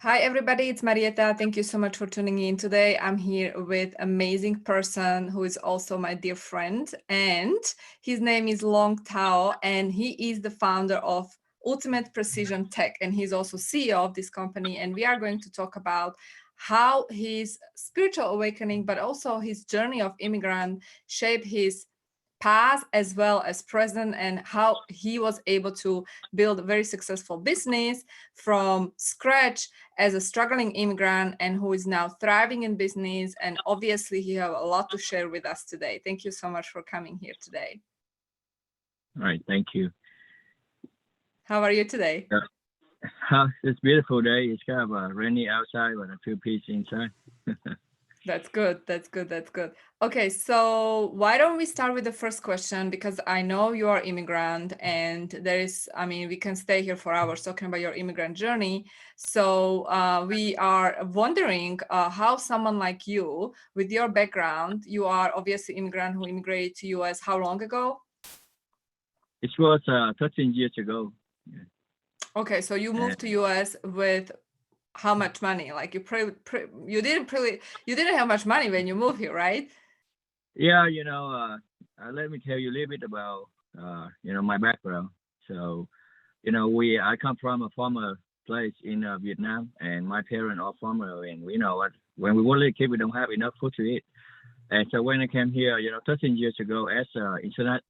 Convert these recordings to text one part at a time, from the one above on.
Hi, everybody. It's Marieta. Thank you so much for tuning in today. I'm here with an amazing person who is also my dear friend, and his name is Long Tao, and he is the founder of Ultimate Precision Tech, and he's also CEO of this company. And we are going to talk about how his spiritual awakening, but also his journey of immigrant shaped his past as well as present, and how he was able to build a very successful business from scratch as a struggling immigrant, and who is now thriving in business. And obviously he have a lot to share with us today. Thank you so much for coming here today. All right, thank you. How are you today? It's a beautiful day. It's kind of rainy outside, but I feel peace inside. That's good. That's good. That's good. Okay, so why don't we start with the first question? Because I know you are immigrant, and we can stay here for hours talking about your immigrant journey. So we are wondering how someone like you, with your background, you are obviously immigrant who immigrated to US how long ago? It was 13 years ago. Yeah. Okay, so you moved to US with how much money? Like you didn't have much money when you moved here, right? Yeah, let me tell you a little bit about my background. So, I come from a former place in Vietnam, and my parents are former, and we know what when we were little kid, we don't have enough food to eat. And so when I came here, 13 years ago, as an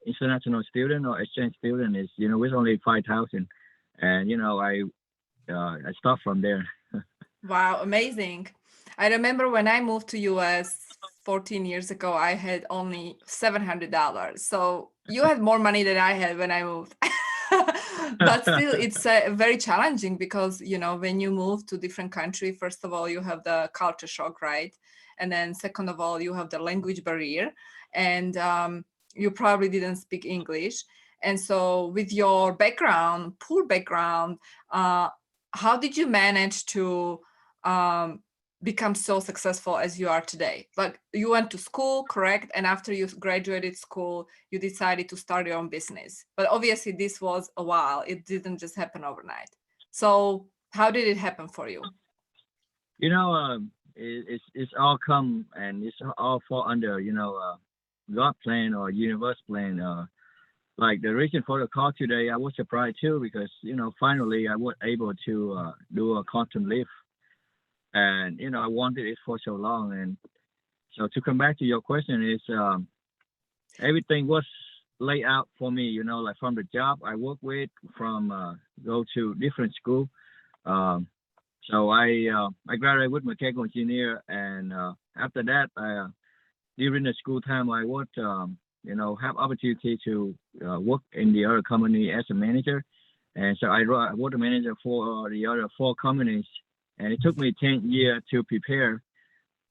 international student or exchange student, is with only 5,000, and I start from there. Wow, amazing. I remember when I moved to US 14 years ago, I had only $700. So you had more money than I had when I moved. But still, it's very challenging because, when you move to different country, first of all, you have the culture shock, right? And then second of all, you have the language barrier, and you probably didn't speak English. And so with your background, poor background, how did you manage to become so successful as you are today? Like, you went to school, correct? And after you graduated school, you decided to start your own business. But obviously this was a while. It didn't just happen overnight. So how did it happen for you? It's all come and it's all fall under God plan or universe plan. Like the reason for the call today, I was surprised too because finally I was able to do a quantum leap, and I wanted it for so long. And so to come back to your question is everything was laid out for me. Like from the job I work with, from go to different school. Um, so I graduated with mechanical engineer, and after that, during the school time, I would have opportunity to work in the other company as a manager, and so I was a manager for the other four companies, and it took me 10 years to prepare.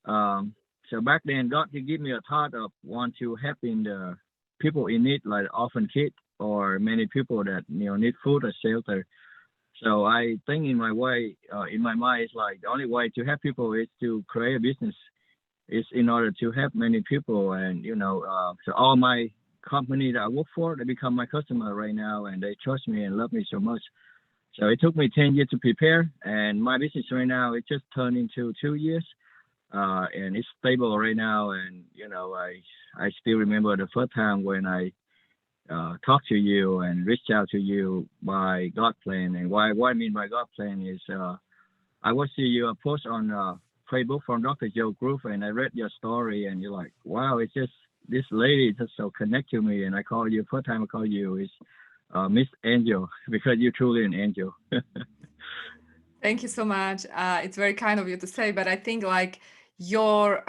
So back then, God did give me a thought of want to help in the people in need, like orphan kids or many people that need food or shelter. So I think in my way, in my mind, it's like the only way to help people is to create a business. Is in order to help many people, and so all my company that I work for, they become my customer right now, and they trust me and love me so much. So it took me 10 years to prepare, and my business right now it just turned into 2 years, and it's stable right now. And I still remember the first time when I talked to you and reached out to you by God plan. And why I mean by God plan is I was see your post on Facebook from Dr. Joe group, and I read your story, and you're like, wow, it's just this lady just so connect to me. And I call you, first time I call you is Miss Angel, because you're truly an angel. Thank you so much. It's very kind of you to say, but I think like your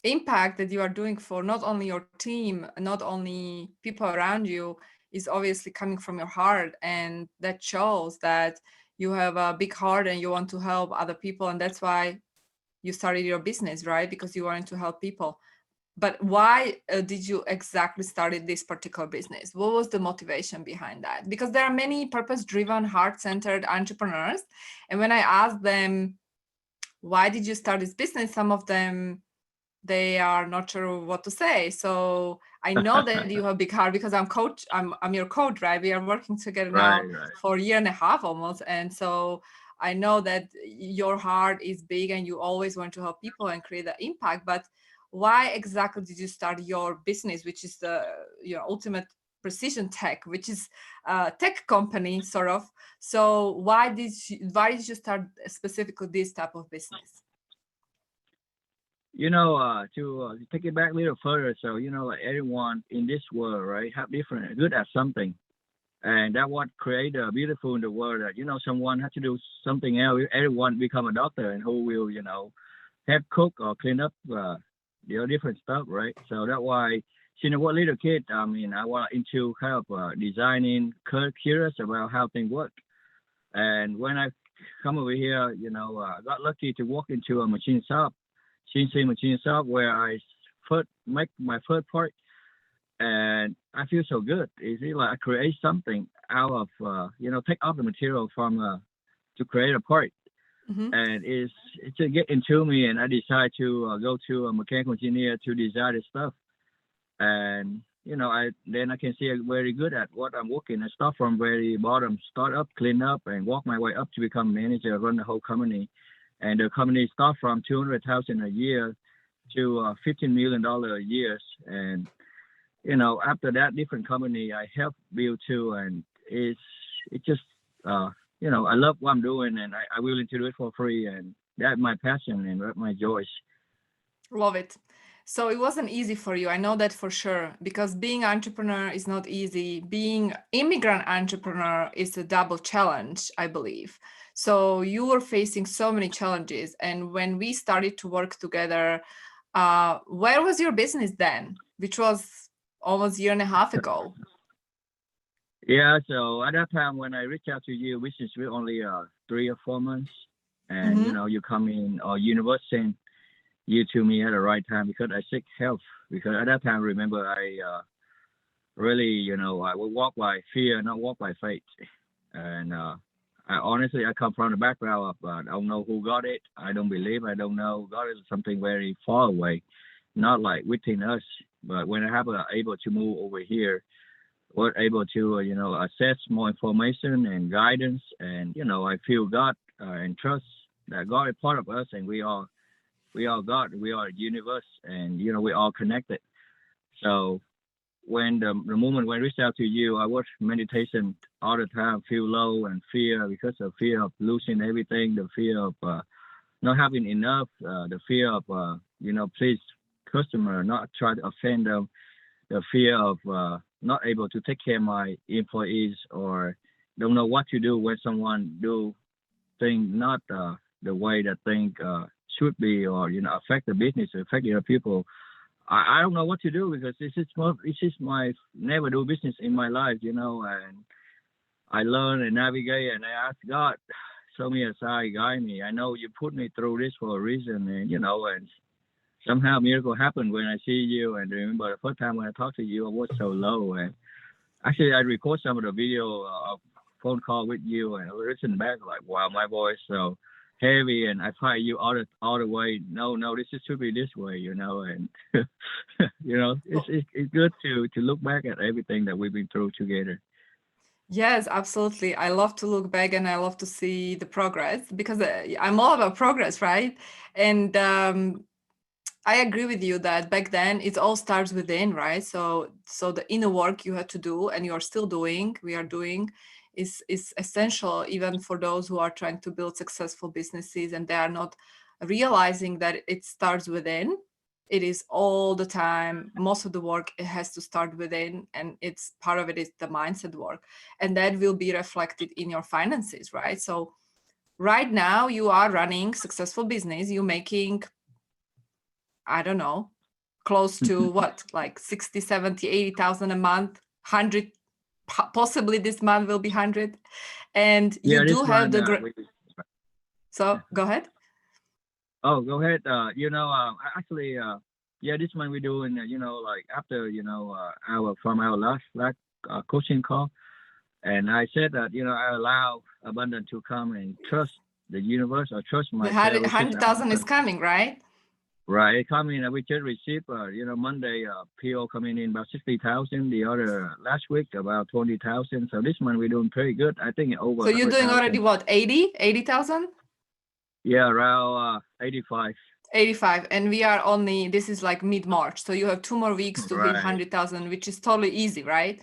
impact that you are doing for not only your team, not only people around you, is obviously coming from your heart, and that shows that you have a big heart and you want to help other people, and that's why you started your business, right? Because you wanted to help people. But why did you exactly started this particular business? What was the motivation behind that? Because there are many purpose-driven, heart-centered entrepreneurs, and when I ask them, why did you start this business, some of them, they are not sure what to say. So I know that you have big heart because I'm your coach, right? We are working together now Right. for a year and a half almost, and so I know that your heart is big and you always want to help people and create an impact, but why exactly did you start your business, which is the ultimate precision tech, which is a tech company sort of? So why did you start specifically this type of business? To take it back a little further, so like everyone in this world, right, have different good at something, and that what create a beautiful in the world. That someone has to do something else. Everyone become a doctor, and who will help cook or clean up different stuff, right? So that's why since I was a little kid, I was into kind of designing, curious about how things work. And when I come over here, I got lucky to walk into a machine shop, CNC machine shop, where I first make my first part, and I feel so good. It's like I create something out of, take off the material from to create a part. Mm-hmm. And it's to get into me, and I decide to go to a mechanical engineer to design the stuff. And I can see very good at what I'm working. I start from very bottom, start up, clean up, and walk my way up to become manager, run the whole company. And the company start from 200,000 a year to $15 million a year. And after that, different company I help build too, and it's just I love what I'm doing, and I'm willing to do it for free, and that's my passion and that's my joy. Love it. So it wasn't easy for you. I know that for sure, because being entrepreneur is not easy. Being immigrant entrepreneur is a double challenge, I believe. So you were facing so many challenges. And when we started to work together, where was your business then, which was almost a year and a half ago? Yeah, so at that time when I reached out to you, which is only 3 or 4 months, and Mm-hmm. you come in or university, you to me at the right time because I seek help. Because at that time, remember, I really, I would walk by fear, not walk by faith. And I honestly, I come from the background of I don't know who got it. I don't believe. I don't know. God is something very far away, not like within us. But when I have able to move over here, we're able to assess more information and guidance, and I feel God and trust that God is part of us, and we are God, we are a universe, and we all connected. So when the moment when I reached out to you, I watch meditation all the time, feel low and fear because of fear of losing everything, the fear of not having enough, the fear of please customer, not try to offend them, the fear of not able to take care of my employees, or don't know what to do when someone do things not the way that thing should be, or affect the business, affect the people. I don't know what to do because this is my never do business in my life, and I learn and navigate, and I ask God, show me a side, guide me. I know you put me through this for a reason, and and somehow miracle happened when I see you. And remember the first time when I talked to you, I was so low, and actually I record some of the video of phone call with you, and I listen back like, wow, my voice so heavy, and I fight you all the way. No, this should be this way, and it's good to look back at everything that we've been through together. Yes, absolutely. I love to look back and I love to see the progress because I'm all about progress, right? And I agree with you that back then it all starts within, right? So the inner work you had to do and you are still doing, we are doing, is essential even for those who are trying to build successful businesses and they are not realizing that it starts within. It is all the time. Most of the work, it has to start within, and it's part of it is the mindset work, and that will be reflected in your finances, right? So right now you are running successful business, you're making, I don't know, close to what, like 60, 70, 80,000 a month, 100, possibly this month will be 100. And Yeah, you this do have one. the so go ahead. Oh, go ahead. Actually, yeah, this one we doing. Like after our from our last coaching call, and I said that I allow abundance to come and trust the universe or trust The myself, which is 100,000 is coming, right? Right. It come in. We just received, Monday, PO coming in about 60,000. The other last week about 20,000. So this month we're doing pretty good. I think over So you're doing already 100,000. what, 80,000? Yeah, around 85. 85, and we are only, this is like mid-March, so you have 2 more weeks to hit Right. 100,000, which is totally easy, right?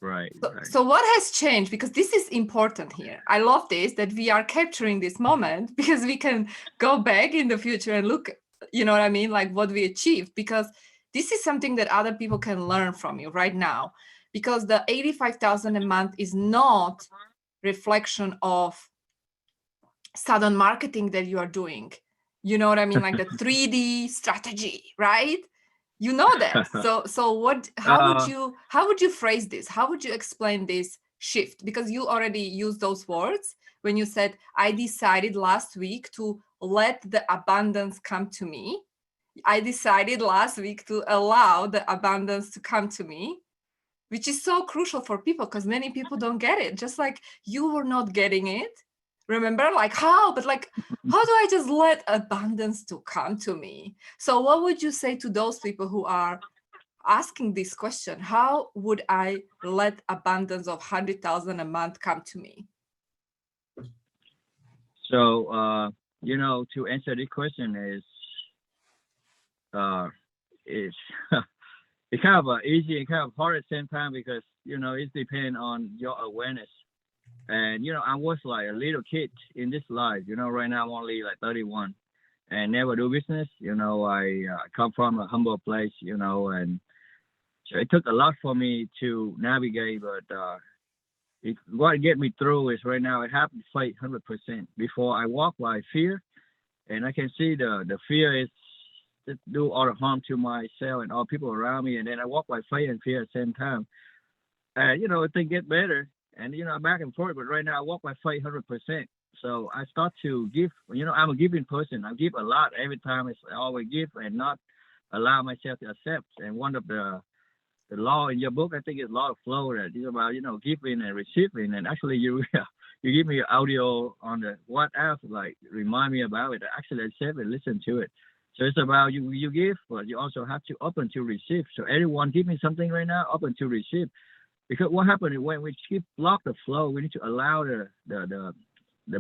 Right. So, Right. so what has changed? Because this is important here. I love this, that we are capturing this moment because we can go back in the future and look, you know what I mean? Like what we achieved, because this is something that other people can learn from you right now, because the 85,000 a month is not reflection of sudden marketing that you are doing. You know what I mean? Like the 3D strategy, right? You know that. So what, how would you phrase this? How would you explain this shift? Because you already used those words when you said, I decided last week to let the abundance come to me. I decided last week to allow the abundance to come to me, which is so crucial for people because many people don't get it. Just like you were not getting it. Remember, like how? But like, how do I just let abundance to come to me? So what would you say to those people who are asking this question? How would I let abundance of 100,000 a month come to me? So, to answer this question is it's kind of easy and kind of hard at the same time because it depends on your awareness. And I was like a little kid in this life. Right now I'm only like 31, and never do business. I come from a humble place. And so it took a lot for me to navigate. But what get me through is right now I have to fight 100%. Before I walk by fear, and I can see the fear is to do all the harm to myself and all people around me, and then I walk by faith and fear at the same time. And things get better, and back and forth. But right now I walk by faith 100%. So I start to give. I'm a giving person. I give a lot every time. I always give and not allow myself to accept. And one of the law in your book, I think, is law of flow, that is about giving and receiving. And actually, you you give me audio on the WhatsApp, like remind me about it. Actually, I accept it, listen to it. So it's about you give, but you also have to open to receive. So everyone give me something right now, open to receive. Because what happened is when we keep block the flow, we need to allow the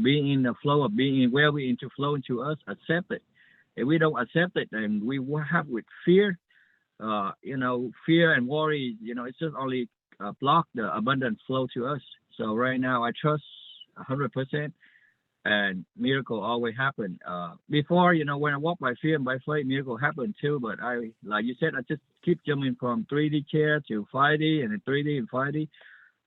being in the flow of being where we into flow into us, accept it. If we don't accept it, then we will have with fear, fear and worry, it's just only block the abundant flow to us. So right now I trust 100%, and miracle always happen. Before, when I walk by fear and by faith, miracle happen too. But I, like you said, I just keep jumping from 3D chair to 5D and then 3D and 5D.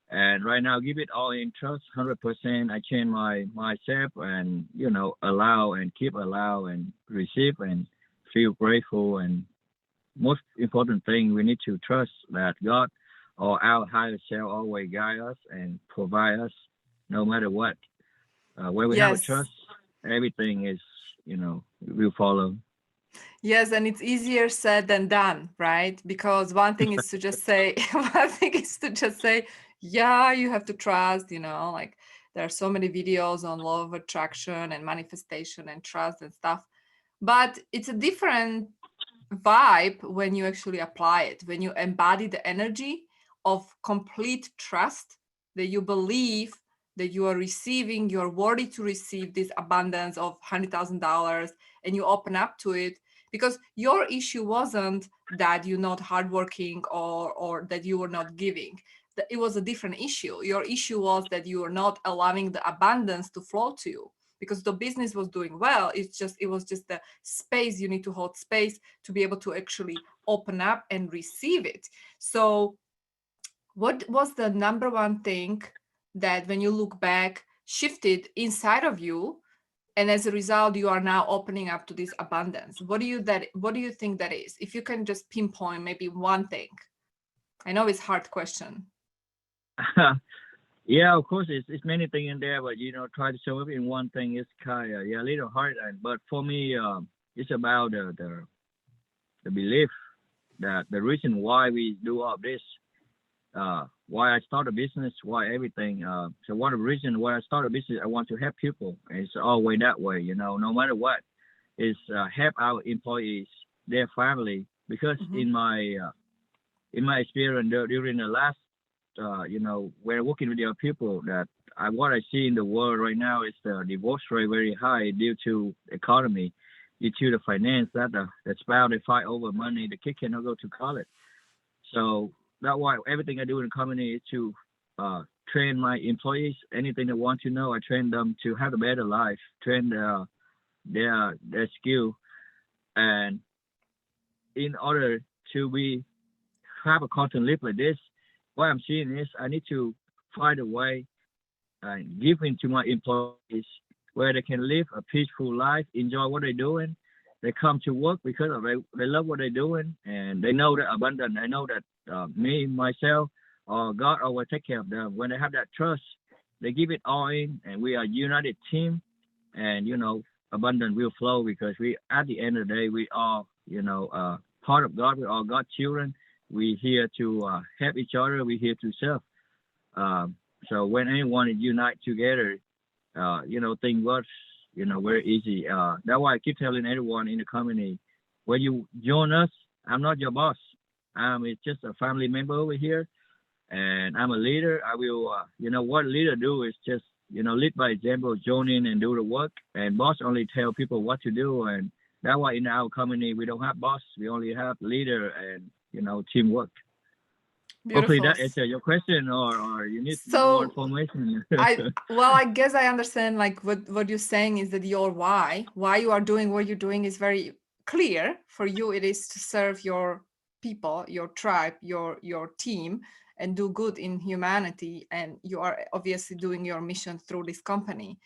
And right now, give it all in trust, 100%. I change myself and, allow and keep allow and receive and feel grateful. And most important thing, we need to trust that God or our higher self always guide us and provide us no matter what. Where we have a trust, everything is, will follow. Yes, and it's easier said than done, right? Because one thing is to just say, yeah, you have to trust, like there are so many videos on law of attraction and manifestation and trust and stuff. But it's a different vibe when you actually apply it, when you embody the energy of complete trust that you believe that you are receiving, you're worthy to receive this abundance of $100,000, and you open up to it. Because your issue wasn't that you're not hardworking or that you were not giving. It was a different issue. Your issue was that you were not allowing the abundance to flow to you, because the business was doing well. It was just the space. You need to hold space to be able to actually open up and receive it. So what was the number one thing that when you look back shifted inside of you, and as a result you are now opening up to this abundance? What do you think that is? If you can just pinpoint maybe one thing. I know it's a hard question. Yeah, of course, it's many things in there, but try to show up in one thing is kind of a little hard. But for me, it's about the belief that the reason why we do all this, why I start a business, why everything. So one of the reasons why I start a business, I want to help people. And it's always that way, no matter what. is help our employees, their family, because Mhm. in my experience during the last we're working with your people that what I see in the world right now is the divorce rate very high due to economy, due to the finance that the spouse they fight over money, the kid cannot go to college. So that's why everything I do in the company is to train my employees. Anything they want to know, I train them to have a better life, train their skill, and in order to be have a content live like this, what I'm seeing is I need to find a way and give into my employees where they can live a peaceful life, enjoy what they're doing. They come to work because they love what they're doing and they know that abundant. They know that me, myself, or God will take care of them. When they have that trust, they give it all in and we are a united team and, abundance will flow because we, at the end of the day, we are, part of God. We are God's children. We here to help each other. We here to serve. Um, so when anyone is unite together, things works, very easy. That's why I keep telling everyone in the company, when you join us, I'm not your boss. It's just a family member over here, and I'm a leader. I will, what leader do is just, lead by example, join in and do the work. And boss only tell people what to do. And that's why in our company we don't have boss. We only have leader and teamwork. Hopefully Beautiful. that answers your question, or you need more So information. I guess I understand like what you're saying is that your why you are doing what you're doing is very clear. For you, it is to serve your people, your tribe, your team, and do good in humanity. And you are obviously doing your mission through this company.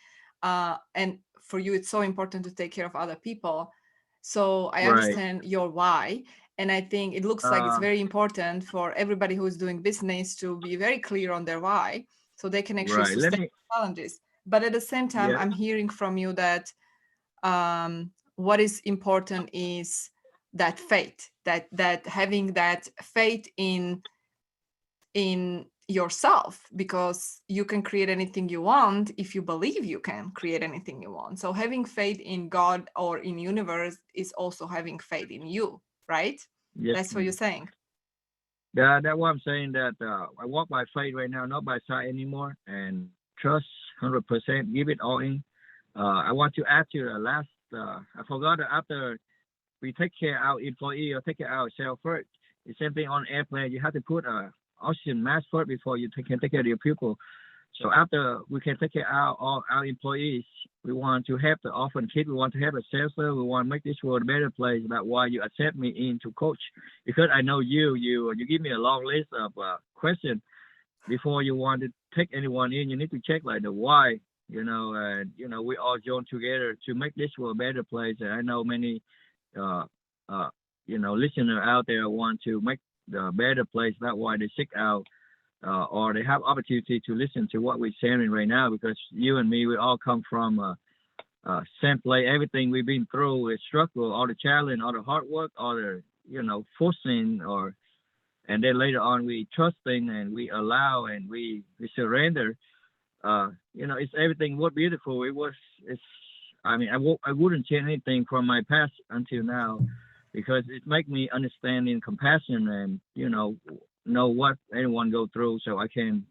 And for you, it's so important to take care of other people. So I Right. understand your why. And I think it looks like it's Uh, very important for everybody who is doing business to be very clear on their why so they can actually right. Let sustain me. challenges. But at the same time, Yeah. I'm hearing from you that what is important is that faith, that having that faith in yourself, because you can create anything you want if you believe you can create anything you want. So having faith in God or in universe is also having faith in you, right? Yes, That's what you're ma'am. saying. That's why I'm saying that I walk by faith right now, not by sight anymore, and trust 100%. Give it all in. I want to add to the last. I forgot that after we take care of our employee or take care of ourselves first. The same thing on airplane. You have to put a oxygen mask first before you can take care of your people. So after we can take care of all our employees, we want to help the orphan kid. We want to help a salesman. We want to make this world a better place. That's why you accept me in to coach, because I know you give me a long list of questions before you want to take anyone in. You need to check like the why, and we all join together to make this world a better place. And I know many uh, listener out there want to make the better place. That's why they seek out or they have opportunity to listen to what we're sharing right now. Because you and me, we all come from same place. Everything we've been through is struggle, all the challenge, all the hard work, all the forcing, and then later on we trusting and we allow and we surrender. It's everything was beautiful. It's I mean, I wouldn't change anything from my past until now, because it make me understanding compassion and know what anyone go through, so I can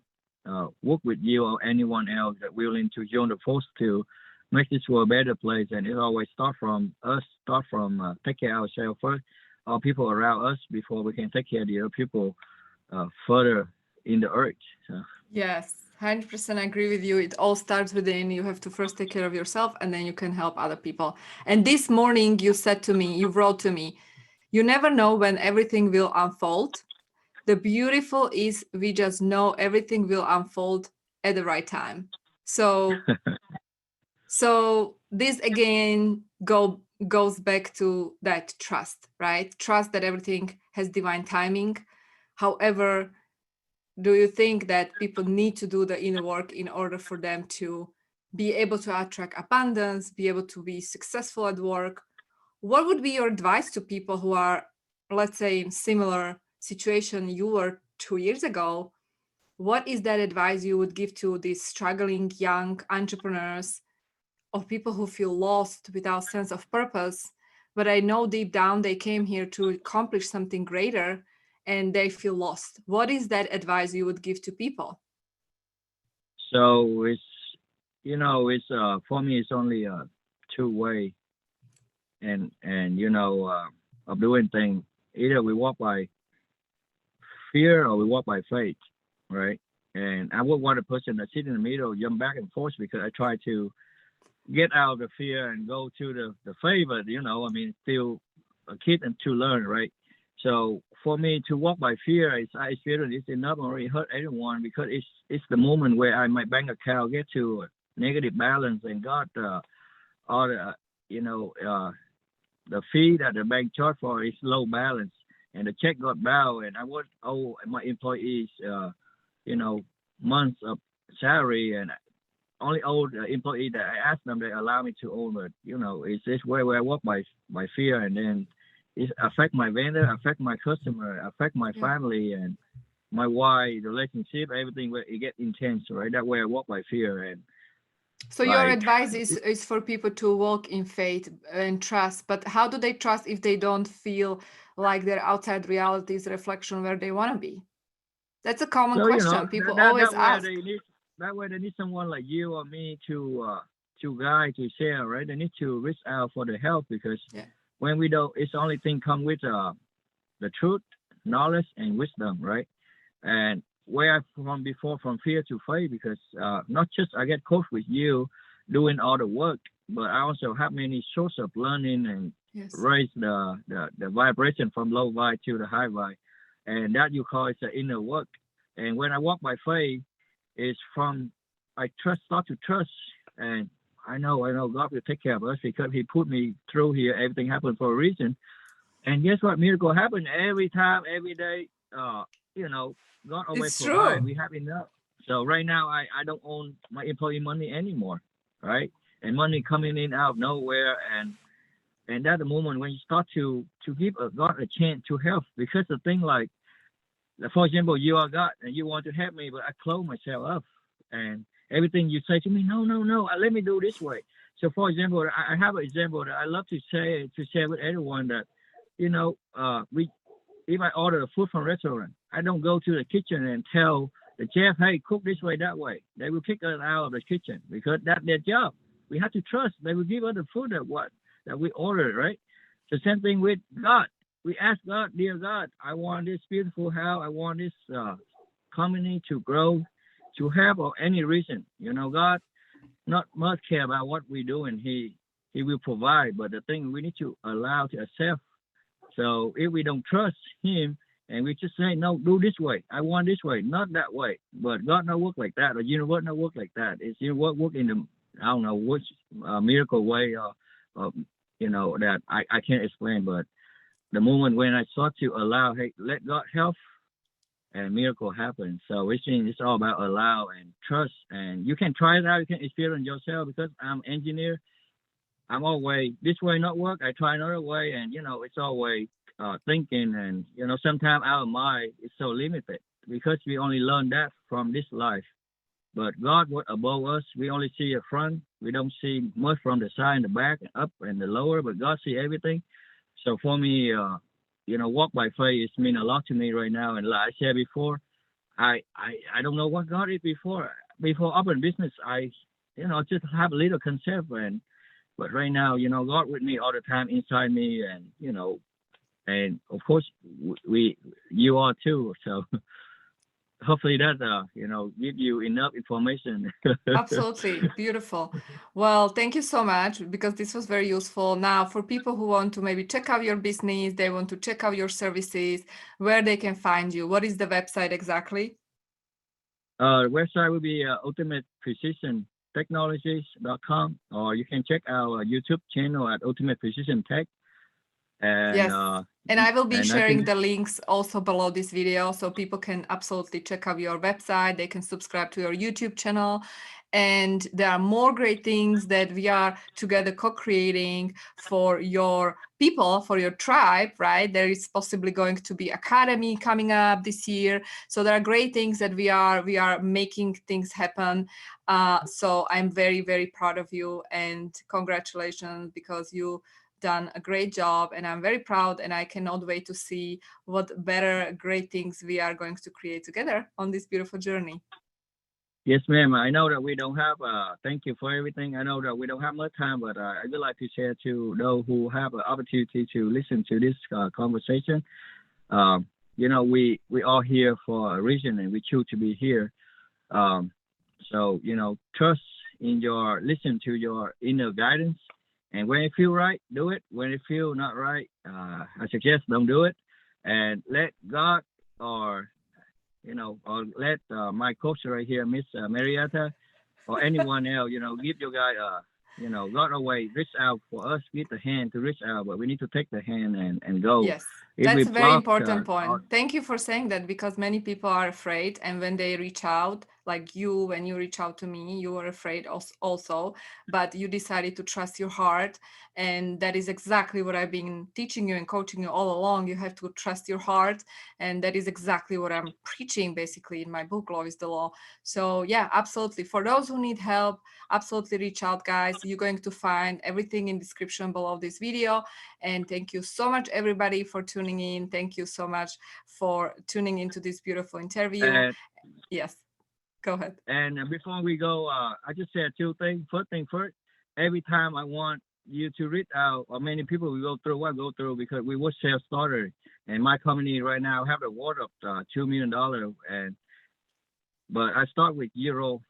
work with you or anyone else that willing to join the force to make this world a better place. And it always start from us, take care of ourselves first, our people around us, before we can take care of the other people further in the earth. So. Yes, 100% agree with you. It all starts within. You have to first take care of yourself and then you can help other people. And this morning you said to me, you wrote to me, you never know when everything will unfold. The beautiful is we just know everything will unfold at the right time. So this again goes back to that trust, right? Trust that everything has divine timing. However, do you think that people need to do the inner work in order for them to be able to attract abundance, be able to be successful at work? What would be your advice to people who are, let's say, in similar situation you were 2 years ago? What is that advice you would give to these struggling young entrepreneurs of people who feel lost without sense of purpose, but I know deep down they came here to accomplish something greater and they feel lost. What is that advice you would give to people? So it's, it's for me it's only a two-way, and of doing things. Either we walk by fear or we walk by faith, right? And I would want a person that sit in the middle, jump back and forth, because I try to get out of the fear and go to the faith. But still a kid and to learn, right? So for me to walk by fear, I experience it's enough already hurt anyone, because it's the moment where my bank account get to a negative balance and got all the the fee that the bank charged for is low balance, and the check got bowed, and I would owe my employees months of salary, and only owe the employee that I asked them, they allow me to own it. It's this way where I walk by fear, and then it affect my vendor, affect my customer, affect my family and my wife, relationship, everything where it get intense, right? That way I walk by fear. And so your advice is for people to walk in faith and trust, but how do they trust if they don't feel like their outside reality is a reflection where they want to be? That's a common question. People always ask. That way they need someone like you or me to guide, to share, right? They need to reach out for the help, because when we don't, it's the only thing come with the truth, knowledge, and wisdom, right? And where I from before, from fear to faith, because not just I get coached with you doing all the work, but I also have many sources of learning and raise the vibration from low vibe to the high vibe, and that you call it the inner work. And when I walk by faith, it's from I start to trust, and I know God will take care of us, because He put me through here. Everything happened for a reason, and guess what? Miracle happen every time, every day. God always provide. We have enough. So right now, I don't own my employee money anymore, right? And money coming in out of nowhere, and that's the moment when you start to give God a chance to help. Because the thing, like, for example, you are God and you want to help me, but I close myself up, and everything you say to me, no, let me do this way. So for example, I have an example that I love to share with everyone, that if I order a food from a restaurant, I don't go to the kitchen and tell the chef, hey, cook this way, that way. They will kick us out of the kitchen, because that's their job. We have to trust. They will give us the food that we ordered, right? The same thing with God. We ask God, dear God, I want this beautiful house. I want this company to grow, to have, or any reason. God not much care about what we do, and He will provide. But the thing we need to allow to accept. So if we don't trust Him, and we just say, no, do this way, I want this way, not that way. But God not work like that, or universe not work like that. It's universe work in the, I don't know which miracle way, that I can't explain. But the moment when I start to allow, hey, let God help, and miracle happen. So it's all about allow and trust. And you can try it out, you can experience yourself, because I'm engineer. I'm always this way not work. I try another way, and it's always thinking, and sometimes our mind is so limited, because we only learn that from this life. But God was above us. We only see the front. We don't see much from the side and the back, and up and the lower. But God see everything. So for me, walk by faith it means a lot to me right now. And like I said before, I don't know what God is before open business. I just have a little concept, but right now, God with me all the time inside me, and of course you are too. So hopefully that give you enough information. Absolutely beautiful. Well, thank you so much, because this was very useful. Now, for people who want to maybe check out your business, they want to check out your services, where they can find you. What is the website exactly? The website will be ultimateprecisiontechnologies.com, or you can check our YouTube channel at Ultimate Precision Tech. And yes, and I will be sharing the links also below this video, so people can absolutely check out your website. They can subscribe to your YouTube channel, And there are more great things that we are together co-creating for your people, for your tribe, right? There is possibly going to be academy coming up this year. So there are great things that we are making things happen. So I'm very, very proud of you, and congratulations, because you done a great job, and I'm very proud, and I cannot wait to see what better great things we are going to create together on this beautiful journey. Yes, ma'am. I know that we don't have. Thank you for everything. I know that we don't have much time, but I would like to share to those who have an opportunity to listen to this conversation. You know, we all here for a reason, and we choose to be here. Um, so you know, trust in your listen to your inner guidance, and when it feel right, do it. When it feel not right, I suggest don't do it, and let God or you know, or let my coach right here, Miss Marieta, or anyone else, you know, give your guy, you know, God away, reach out for us, get the hand to reach out, but we need to take the hand and go. Yes, If we that's a very block, important point. Thank you for saying that, because many people are afraid. And when they reach out, like you, when you reach out to me, you were afraid also, but you decided to trust your heart. And that is exactly what I've been teaching you and coaching you all along. You have to trust your heart. And that is exactly what I'm preaching basically in my book, Law is the Law. So yeah, absolutely. For those who need help, absolutely reach out, guys. You're going to find everything in description below this video. And thank you so much, everybody, for tuning in. Thank you so much for tuning into this beautiful interview. and Yes, go ahead. and before we go, I just said two things. First thing first, every time I want you to reach out, or many people we go through what go through because we were self starter, and my company right now have a worth of $2 million, and but I start with zero,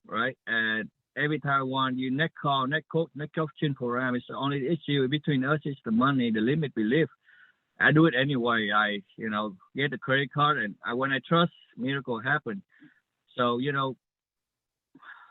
right? And every time I want you next call, next coaching program is the only issue between us is the money, the limit we live. I do it anyway. I, you know, get the credit card, and when I trust, miracle happen. So, you know,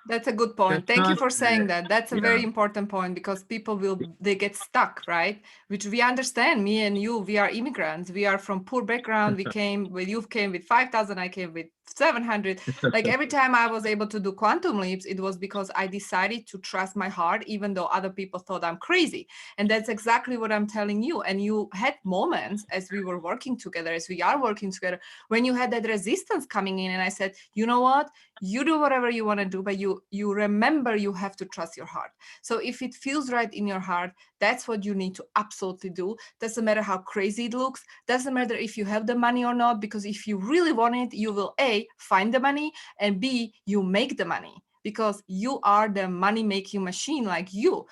That's a good point. just Thank you trust. for saying that. That's a Yeah, very important point, because people they get stuck, right? Which we understand. Me and you, we are immigrants. We are from poor background. We came with, you came with 5,000. I came with 700. Like every time I was able to do quantum leaps, it was because I decided to trust my heart, even though other people thought I'm crazy. And that's exactly what I'm telling you. And you had moments as we were working together, as we are working together, when you had that resistance coming in. And I said, you know what? You do whatever you want to do, but you remember you have to trust your heart. So if it feels right in your heart, that's what you need to absolutely do. Doesn't matter how crazy it looks, doesn't matter if you have the money or not, because if you really want it, you will A, find the money, and B, you make the money, because you are the money making machine. Like you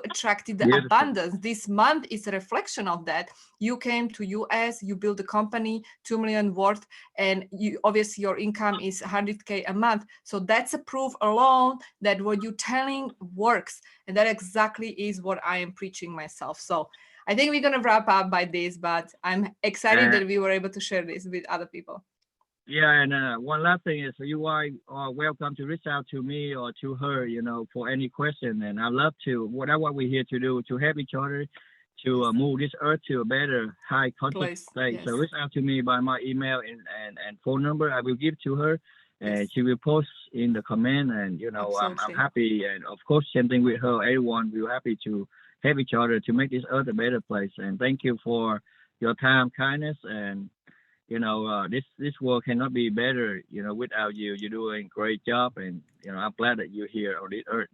attracted the beautiful. abundance. This month is a reflection of that. You came to US, you built a company, 2 million worth, and you obviously your income is 100K a month. So that's a proof alone that what you're telling works. And that exactly is what I am preaching myself. So I think we're going to wrap up by this, but I'm excited that we were able to share this with other people. Yeah, and one last thing is you are welcome to reach out to me or to her, you know, for any question. And I love to, whatever we're here to do, to help each other to move this earth to a better high conscious place. Yes. So reach out to me by my email and phone number. I will give to her, and Yes. she will post in the comment. And you know, I'm happy, and of course, same thing with her. Everyone, we're happy to help each other to make this earth a better place. And thank you for your time, kindness, and you know, this world cannot be better, you know, without you. You're doing a great job, and you know, I'm glad that you're here on this earth.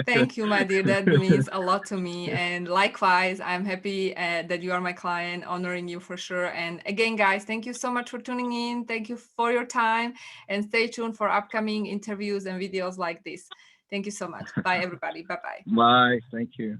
Thank you, my dear. That means a lot to me. And likewise, I'm happy that you are my client, honoring you for sure. And again, guys, thank you so much for tuning in. Thank you for your time, and stay tuned for upcoming interviews and videos like this. Thank you so much. Bye, everybody. Bye-bye. Bye. Thank you.